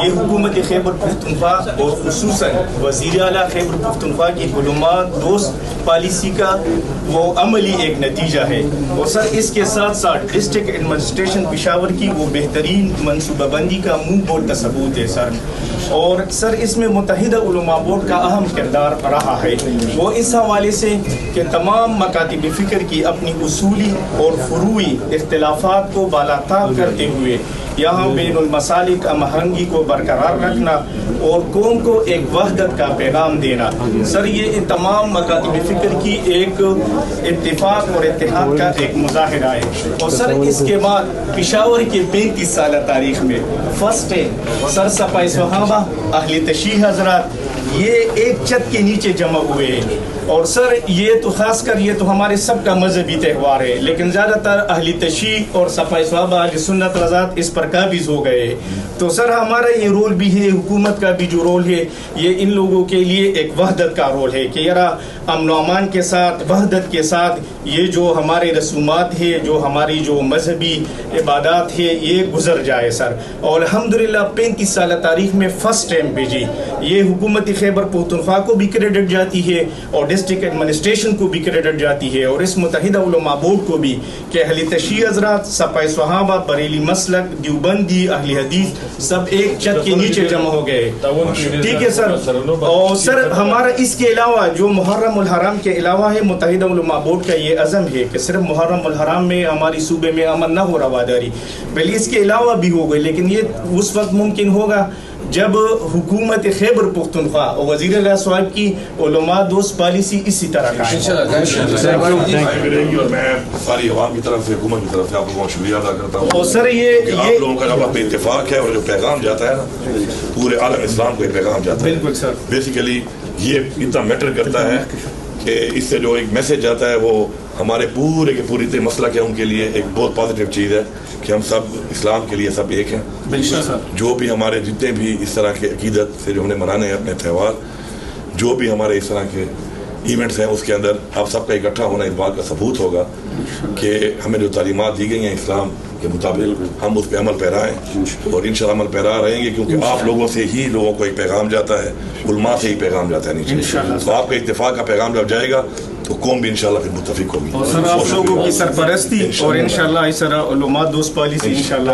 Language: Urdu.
یہ حکومت خیبر پختونخوا اور خصوصاً وزیر اعلیٰ خیبر پختونخوا کی علماء دوست پالیسی کا وہ عملی ایک نتیجہ ہے. اور سر اس کے ساتھ ساتھ ڈسٹرکٹ ایڈمنسٹریشن پشاور کی وہ بہترین منصوبہ بندی کا منہ بولتا ثبوت ہے سر. اور سر اس میں متحدہ علماء بورڈ کا اہم کردار رہا ہے. وہ اس حوالے سے کہ تمام مکاتب فکر کی اپنی اصولی اور فروعی اختلافات کو بالاتاب کرتے ہوئے یہاں بین المسالک ہم آہنگی کو برقرار رکھنا اور قوم کو ایک وحدت کا پیغام دینا. سر یہ تمام مکاتب فکر کی ایک اتفاق اور اتحاد کا ایک مظاہرہ ہے. اور سر اس کے بعد پشاور کے 35 سالہ تاریخ میں فرسٹ ٹائم سر سپاہی صحابہ اہل تشیع حضرات یہ ایک چھت کے نیچے جمع ہوئے ہیں. اور سر یہ تو خاص کر یہ تو ہمارے سب کا مذہبی تہوار ہے، لیکن زیادہ تر اہل تشیع اور سپاہی صحابہ اہل سنت والجماعت اس پر قابض ہو گئے. تو سر ہمارا یہ رول بھی ہے، حکومت کا بھی جو رول ہے یہ ان لوگوں کے لیے ایک وحدت کا رول ہے کہ یارا امن و امان کے ساتھ وحدت کے ساتھ یہ جو ہمارے رسومات ہے، جو ہماری جو مذہبی عبادات ہے یہ گزر جائے سر. اور الحمدللہ 35 سالہ تاریخ میں فرسٹ ٹائم پہ جی یہ حکومت خیبر پختونخوا کو بھی کریڈٹ جاتی ہے اور ڈسٹرکٹ ایڈمنسٹریشن کو بھی کریڈٹ جاتی ہے اور اس متحدہ علماء بورڈ کو بھی کہ اہل تشیع حضرات، سپاہی صحابہ، بریلی مسلک، دیوبندی، اہل حدیث سب ایک چھت کے نیچے جمع ہو گئے. ٹھیک ہے سر. اور سر ہمارا اس کے علاوہ جو محرم الحرام کے علاوہ ہے، متحدہ علماء بورڈ کا یہ عزم ہے کہ صرف محرم الحرام میں ہماری صوبے میں امن نہ ہو رواداری، بلکہ اس کے علاوہ بھی ہو گئے. لیکن یہ اس وقت ممکن ہوگا جب حکومت خیبر پختونخوا اور وزیر اعلیٰ صاحب کی علماء دوست پالیسی اسی طرح کا ہے. اور میں ساری عوام کی طرف سے، حکومت کی طرف سے آپ لوگوں کا شکریہ ادا کرتا ہوں. اور سر یہ آپ لوگوں کا جب اپنا اتفاق ہے اور جو پیغام جاتا ہے نا پورے عالم اسلام کو ایک پیغام جاتا ہے. بالکل سر. بیسیکلی یہ اتنا میٹر کرتا ہے کہ اس سے جو ایک میسج جاتا ہے وہ ہمارے پورے کے پوری مسلک ہے ان کے لیے ایک بہت پازیٹیو چیز ہے کہ ہم سب اسلام کے لیے سب ایک ہیں. جو بھی ہمارے جتنے بھی اس طرح کے عقیدت سے جو ہم نے منانے ہیں اپنے تہوار، جو بھی ہمارے اس طرح کے ایونٹس ہیں، اس کے اندر آپ سب کا اکٹھا ہونا اس بات کا ثبوت ہوگا کہ ہمیں جو تعلیمات دی گئی ہیں اسلام کے مطابق ہم اس پہ عمل پیرا ہیں اور انشاءاللہ عمل پیرا رہیں گے، کیونکہ آپ لوگوں سے ہی لوگوں کو ایک پیغام جاتا ہے، علماء سے ہی پیغام جاتا ہے نیچے. تو آپ کا اتفاق کا پیغام جب جائے گا تو قوم بھی انشاءاللہ پھر متفق ہوگی. اور سر آپ لوگوں کی سرپرستی اور انشاءاللہ اس طرح علماء دوست پالیسی انشاءاللہ